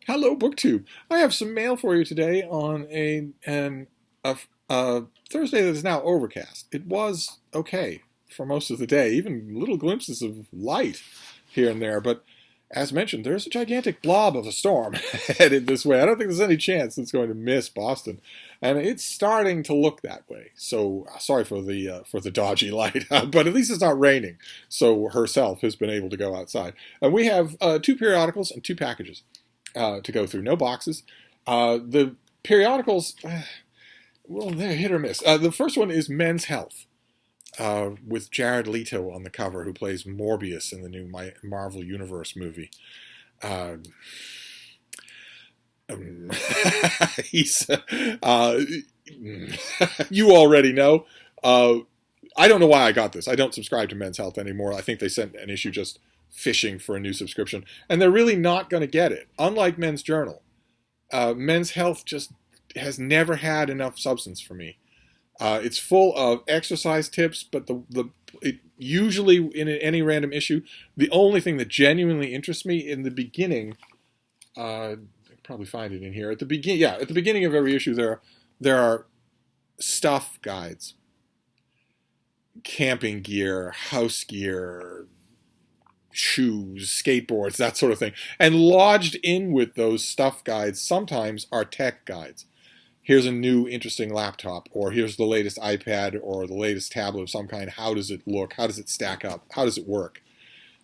Hello, BookTube. I have some mail for you today on a Thursday that is now overcast. It was okay for most of the day, even little glimpses of light here and there. But as mentioned, there's a gigantic blob of a storm headed this way. I don't think there's any chance it's going to miss Boston, and it's starting to look that way. So sorry for the dodgy light, but at least it's not raining. So herself has been able to go outside, and we have two periodicals and two packages to go through. No boxes. The periodicals, well, they're hit or miss. The first one is Men's Health, with Jared Leto on the cover, who plays Morbius in the new Marvel Universe movie. Uh, um, he's, you already know. I don't know why I got this. I don't subscribe to Men's Health anymore. I think they sent an issue just fishing for a new subscription, and they're really not going to get it. Unlike Men's Journal, Men's Health just has never had enough substance for me. It's full of exercise tips, but it usually in any random issue, the only thing that genuinely interests me in the beginning, I can probably find it in here at the beginning of every issue, there are stuff guides, camping gear, house gear, shoes, skateboards, that sort of thing. And lodged in with those stuff guides sometimes are tech guides. Here's a new interesting laptop, or here's the latest iPad or the latest tablet of some kind. How does it look? How does it stack up? How does it work?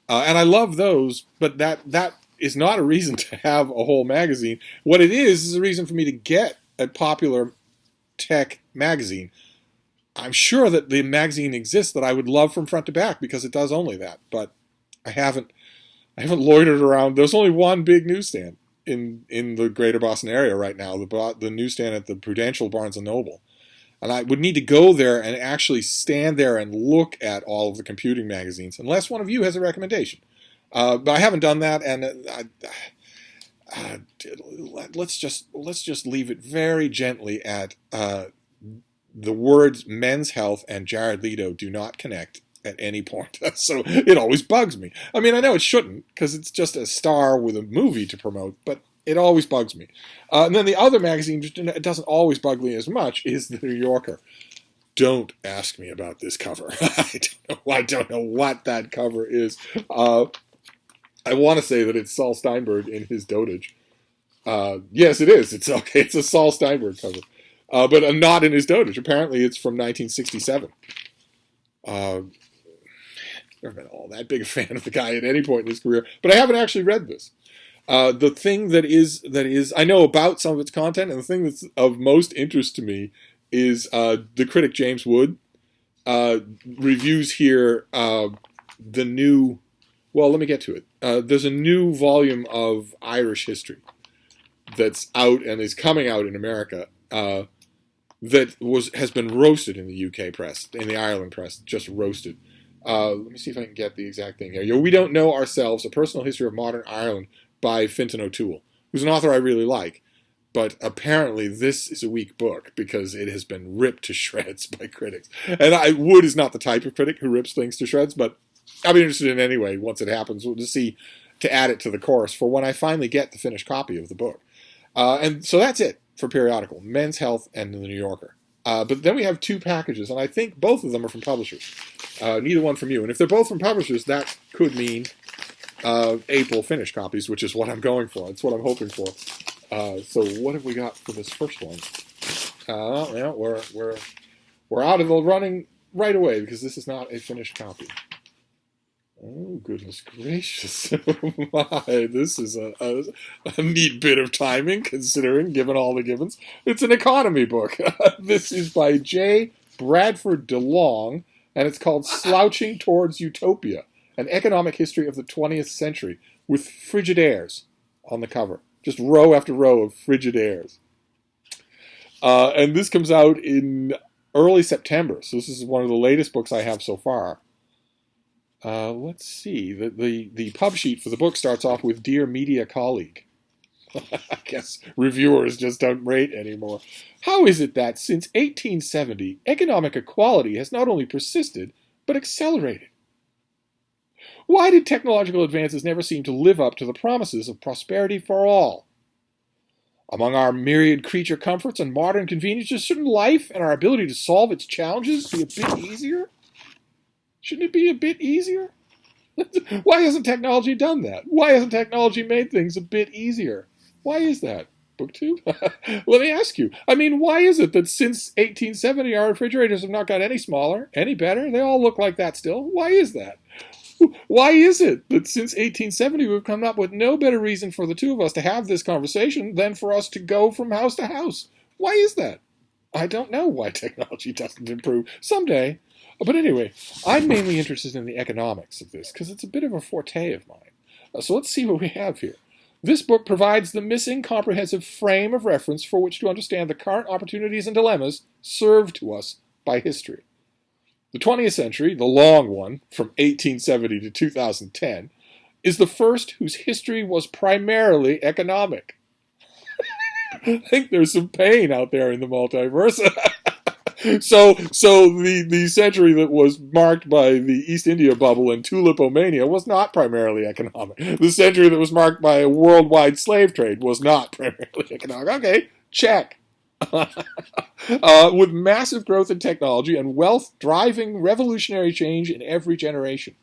And I love those, but that is not a reason to have a whole magazine. What it is a reason for me to get a popular tech magazine. I'm sure that the magazine exists that I would love from front to back because it does only that, but I haven't loitered around. There's only one big newsstand in the greater Boston area right now, the newsstand at the Prudential Barnes & Noble. And I would need to go there and actually stand there and look at all of the computing magazines, unless one of you has a recommendation. But I haven't done that, and let's just leave it very gently at the words Men's Health and Jared Leto do not connect at any point. So it always bugs me. I mean, I know it shouldn't, because it's just a star with a movie to promote, but it always bugs me. And then the other magazine, it doesn't always bug me as much, is the New Yorker. Don't ask me about this cover. I don't know what that cover is. I want to say that it's Saul Steinberg in his dotage. Yes, it is. It's okay. It's a Saul Steinberg cover. But I'm not in his dotage. Apparently it's from 1967. Never been all that big a fan of the guy at any point in his career, but I haven't actually read this. The thing that is I know about some of its content, and the thing that's of most interest to me is the critic James Wood reviews here the new. Well, let me get to it. There's a new volume of Irish history that's out and is coming out in America. That has been roasted in the UK press, in the Ireland press, just roasted. Let me see if I can get the exact thing here. We Don't Know Ourselves, A Personal History of Modern Ireland by Fintan O'Toole, who's an author I really like. But apparently this is a weak book because it has been ripped to shreds by critics. And Wood is not the type of critic who rips things to shreds, but I'll be interested in anyway once it happens. We'll just see to add it to the chorus for when I finally get the finished copy of the book. And so that's it for periodical, Men's Health and the New Yorker. But then we have two packages, and I think both of them are from publishers. Neither one from you. And if they're both from publishers, that could mean April finished copies, which is what I'm going for. It's what I'm hoping for. So what have we got for this first one? Yeah, we're out of the running right away because this is not a finished copy. Oh, goodness gracious. My, this is a neat bit of timing, considering, given all the givens. It's an economy book. This is by J. Bradford DeLong, and it's called Slouching Towards Utopia, an economic history of the 20th century, with Frigidaires on the cover. Just row after row of Frigidaires. And this comes out in early September, so this is one of the latest books I have so far. Let's see. The pub sheet for the book starts off with Dear Media Colleague. I guess reviewers just don't rate anymore. How is it that, since 1870, economic equality has not only persisted, but accelerated? Why did technological advances never seem to live up to the promises of prosperity for all? Among our myriad creature comforts and modern conveniences, shouldn't life and our ability to solve its challenges be a bit easier? Shouldn't it be a bit easier? Why hasn't technology done that? Why hasn't technology made things a bit easier? Why is that? BookTube? Let me ask you. I mean, why is it that since 1870 our refrigerators have not got any smaller, any better? They all look like that still. Why is that? Why is it that since 1870 we've come up with no better reason for the two of us to have this conversation than for us to go from house to house? Why is that? I don't know why technology doesn't improve. Someday. But anyway, I'm mainly interested in the economics of this because it's a bit of a forte of mine. So let's see what we have here. This book provides the missing comprehensive frame of reference for which to understand the current opportunities and dilemmas served to us by history. The 20th century, the long one, from 1870 to 2010, is the first whose history was primarily economic. I think there's some pain out there in the multiverse. So the century that was marked by the East India bubble and tulipomania was not primarily economic. The century that was marked by a worldwide slave trade was not primarily economic. Okay, check. With massive growth in technology and wealth driving revolutionary change in every generation.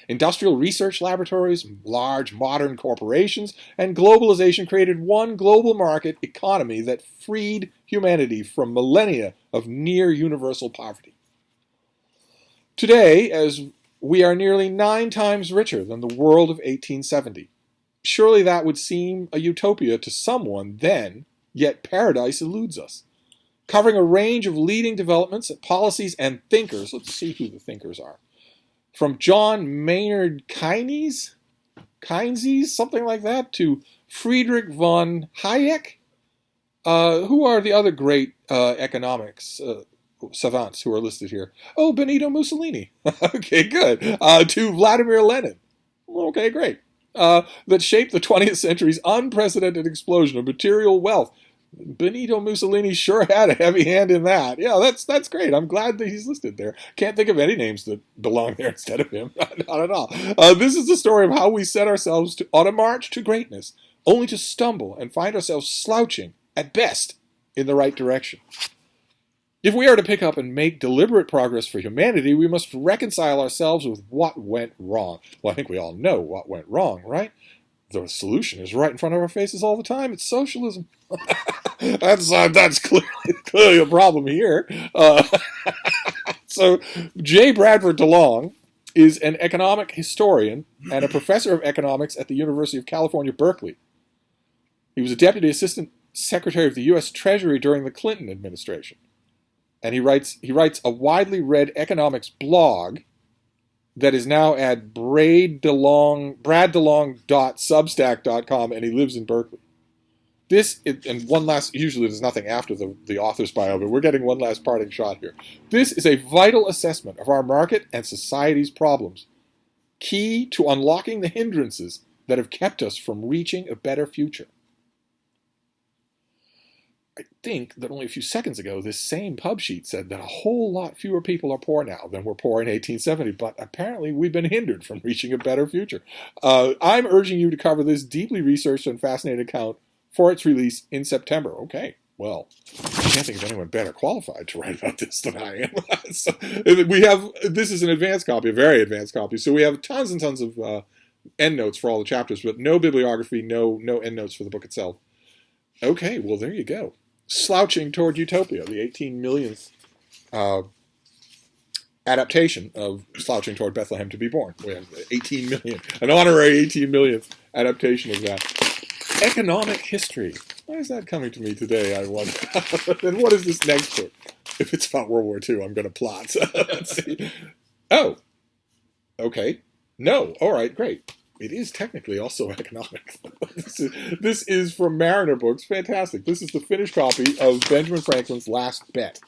Industrial research laboratories, large modern corporations, and globalization created one global market economy that freed humanity from millennia of near universal poverty. Today, as we are nearly 9 times richer than the world of 1870, surely that would seem a utopia to someone then, yet paradise eludes us. Covering a range of leading developments, policies, and thinkers, let's see who the thinkers are. From John Maynard Keynes, something like that, to Friedrich von Hayek. Who are the other great economics savants who are listed here? Oh, Benito Mussolini. Okay, good. To Vladimir Lenin. Okay, great. That shaped the 20th century's unprecedented explosion of material wealth. Benito Mussolini sure had a heavy hand in that. Yeah, that's great. I'm glad that he's listed there. Can't think of any names that belong there instead of him. Not at all. This is the story of how we set ourselves on a march to greatness, only to stumble and find ourselves slouching, at best, in the right direction. If we are to pick up and make deliberate progress for humanity, we must reconcile ourselves with what went wrong. Well, I think we all know what went wrong, right? The solution is right in front of our faces all the time. It's socialism. That's clearly a problem here. So J. Bradford DeLong is an economic historian and a professor of economics at the University of California, Berkeley. He was a deputy assistant secretary of the U.S. Treasury during the Clinton administration. And he writes a widely read economics blog that is now at braddelong.substack.com, and he lives in Berkeley. And one last, usually there's nothing after the author's bio, but we're getting one last parting shot here. This is a vital assessment of our market and society's problems, key to unlocking the hindrances that have kept us from reaching a better future. I think that only a few seconds ago, this same pub sheet said that a whole lot fewer people are poor now than were poor in 1870, but apparently we've been hindered from reaching a better future. I'm urging you to cover this deeply researched and fascinating account for its release in September. Okay, well, I can't think of anyone better qualified to write about this than I am. So this is an advanced copy, a very advanced copy, so we have tons and tons of endnotes for all the chapters, but no bibliography, no endnotes for the book itself. Okay, well, there you go. Slouching Toward Utopia, the 18 millionth adaptation of Slouching Toward Bethlehem to be Born. We have 18 million, an honorary 18 millionth adaptation of that. Economic history. Why is that coming to me today, I wonder? And what is this next book? If it's about World War II, I'm going to plot. Let's see. Oh, okay. No, all right, great. It is technically also economic. This is from Mariner Books. Fantastic. This is the finished copy of Benjamin Franklin's Last Bet.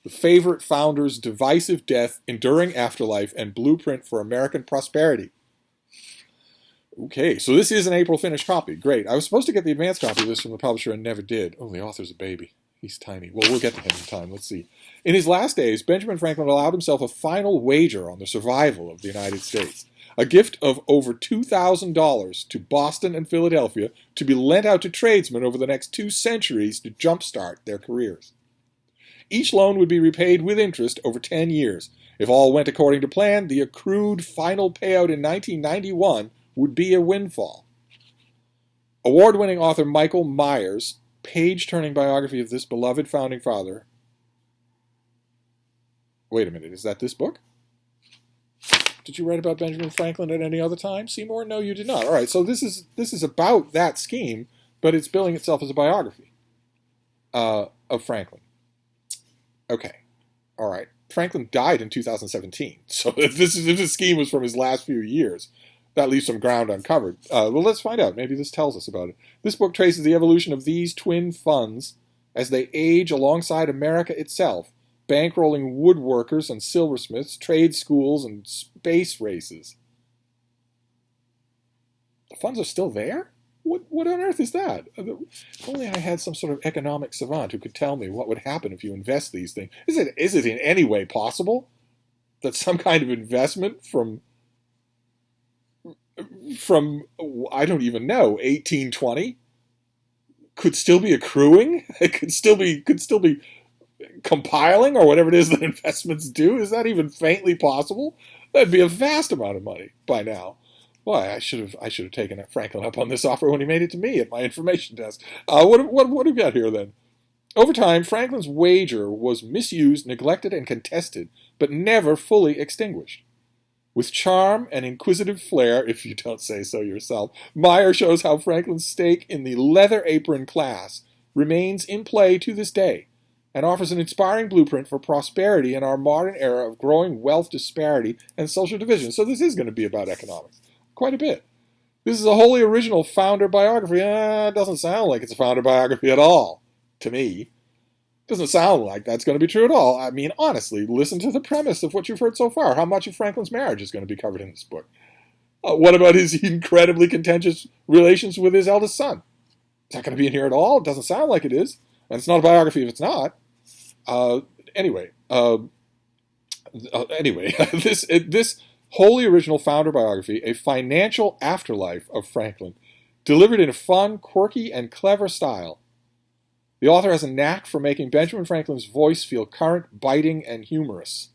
The Favorite Founder's Divisive Death, Enduring Afterlife, and Blueprint for American Prosperity. Okay, so this is an April finished copy. Great. I was supposed to get the advanced copy of this from the publisher and never did. Oh, the author's a baby. He's tiny. Well, we'll get to him in time. Let's see. In his last days, Benjamin Franklin allowed himself a final wager on the survival of the United States. A gift of over $2,000 to Boston and Philadelphia to be lent out to tradesmen over the next 2 centuries to jumpstart their careers. Each loan would be repaid with interest over 10 years. If all went according to plan, the accrued final payout in 1991 would be a windfall. Award-winning author Michael Myers' page-turning biography of this beloved founding father. Wait a minute, is that this book? Did you write about Benjamin Franklin at any other time, Seymour? No, you did not. All right, so this is about that scheme, but it's billing itself as a biography of Franklin. Okay, all right. Franklin died in 2017, so if this scheme was from his last few years, that leaves some ground uncovered. Well, let's find out. Maybe this tells us about it. This book traces the evolution of these twin funds as they age alongside America itself, bankrolling woodworkers and silversmiths, trade schools, and space races. The funds are still there? What on earth is that? If only I had some sort of economic savant who could tell me what would happen if you invest these things. Is it in any way possible that some kind of investment from I don't even know, 1820 could still be accruing? It could still be compiling, or whatever it is that investments do? Is that even faintly possible? That'd be a vast amount of money by now. Why, I should have taken Franklin up on this offer when he made it to me at my information desk. What have we got here then? Over time, Franklin's wager was misused, neglected, and contested, but never fully extinguished. With charm and inquisitive flair, if you don't say so yourself, Meyer shows how Franklin's stake in the leather apron class remains in play to this day, and offers an inspiring blueprint for prosperity in our modern era of growing wealth disparity and social division. So this is going to be about economics. Quite a bit. This is a wholly original founder biography. It doesn't sound like it's a founder biography at all, to me. It doesn't sound like that's going to be true at all. I mean, honestly, listen to the premise of what you've heard so far. How much of Franklin's marriage is going to be covered in this book? What about his incredibly contentious relations with his eldest son? Is that going to be in here at all? It doesn't sound like it is. And it's not a biography if it's not. Anyway, this wholly original founder biography, a financial afterlife of Franklin, delivered in a fun, quirky, and clever style. The author has a knack for making Benjamin Franklin's voice feel current, biting, and humorous.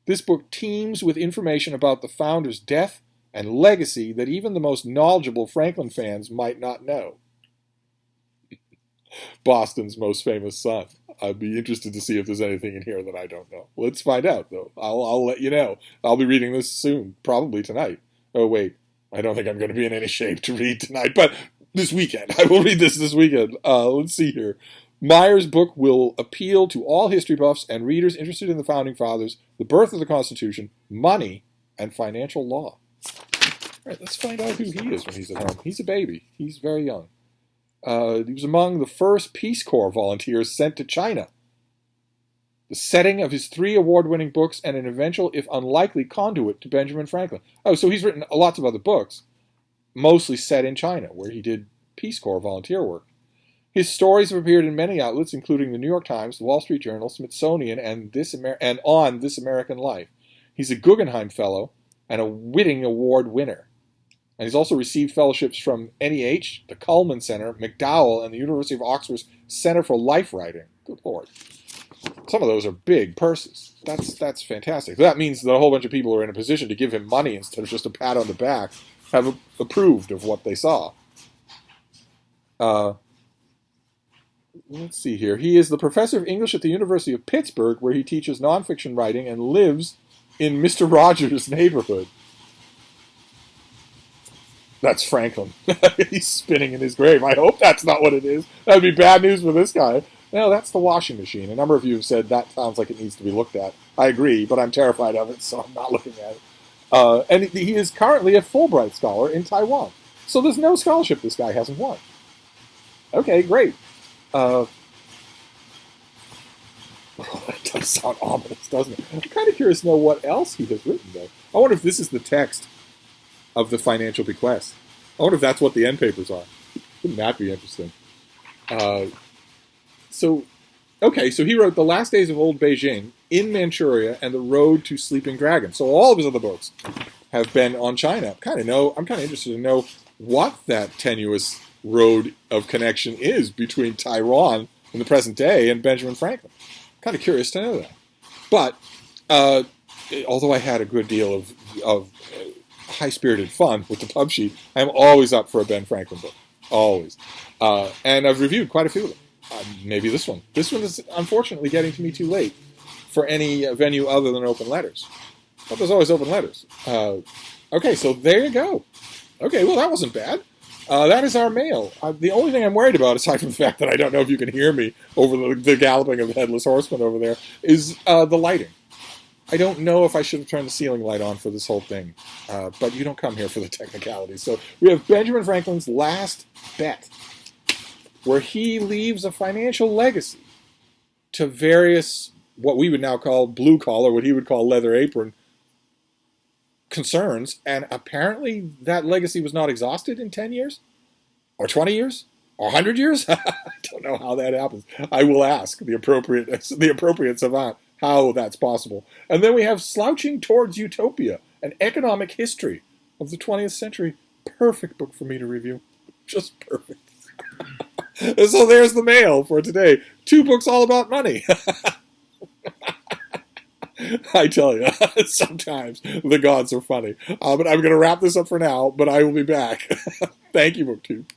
This book teems with information about the founder's death and legacy that even the most knowledgeable Franklin fans might not know. Boston's most famous son. I'd be interested to see if there's anything in here that I don't know. Let's find out, though. I'll let you know. I'll be reading this soon, probably tonight. Oh, wait. I don't think I'm going to be in any shape to read tonight, but this weekend. I will read this weekend. Let's see here. Meyer's book will appeal to all history buffs and readers interested in the Founding Fathers, the birth of the Constitution, money, and financial law. All right, let's find out who he is when he's at home. He's a baby. He's very young. He was among the first Peace Corps volunteers sent to China. The setting of his 3 award-winning books and an eventual, if unlikely, conduit to Benjamin Franklin. Oh, so he's written lots of other books, mostly set in China, where he did Peace Corps volunteer work. His stories have appeared in many outlets, including the New York Times, the Wall Street Journal, Smithsonian, and on This American Life. He's a Guggenheim Fellow and a Whitting Award winner. And he's also received fellowships from NEH, the Cullman Center, McDowell, and the University of Oxford's Center for Life Writing. Good Lord. Some of those are big purses. That's fantastic. That means that a whole bunch of people who are in a position to give him money instead of just a pat on the back have approved of what they saw. Let's see here. He is the professor of English at the University of Pittsburgh, where he teaches nonfiction writing and lives in Mr. Rogers' neighborhood. That's Franklin. He's spinning in his grave. I hope that's not what it is. That would be bad news for this guy. No, that's the washing machine. A number of you have said that sounds like it needs to be looked at. I agree, but I'm terrified of it, so I'm not looking at it. And he is currently a Fulbright scholar in Taiwan. So there's no scholarship this guy hasn't won. Okay, great. That does sound ominous, doesn't it? I'm kind of curious to know what else he has written, though. I wonder if this is the text of the financial bequest. I wonder if that's what the end papers are. Wouldn't that be interesting? So he wrote The Last Days of Old Beijing, In Manchuria, and The Road to Sleeping Dragon. So all of his other books have been on China. I'm kind of interested to know what that tenuous road of connection is between Taiwan in the present day and Benjamin Franklin. Kind of curious to know that. But uh, although I had a good deal of high-spirited fun with the pub sheet, I'm always up for a Ben Franklin book. Always. And I've reviewed quite a few of them. Maybe this one. This one is unfortunately getting to me too late for any venue other than Open Letters. But there's always Open Letters. Okay, so there you go. Okay, well, that wasn't bad. That is our mail. The only thing I'm worried about, aside from the fact that I don't know if you can hear me over the galloping of the Headless Horseman over there, is the lighting. I don't know if I should have turned the ceiling light on for this whole thing, but you don't come here for the technicalities. So we have Benjamin Franklin's Last Bet, where he leaves a financial legacy to various, what we would now call blue-collar, what he would call leather apron concerns, and apparently that legacy was not exhausted in 10 years? Or 20 years? Or 100 years? I don't know how that happens. I will ask the appropriate savant how that's possible. And then we have Slouching Towards Utopia, an economic history of the 20th century. Perfect book for me to review. Just perfect. So there's the mail for today. 2 books all about money. I tell you, sometimes the gods are funny. But I'm going to wrap this up for now, but I will be back. Thank you, BookTube.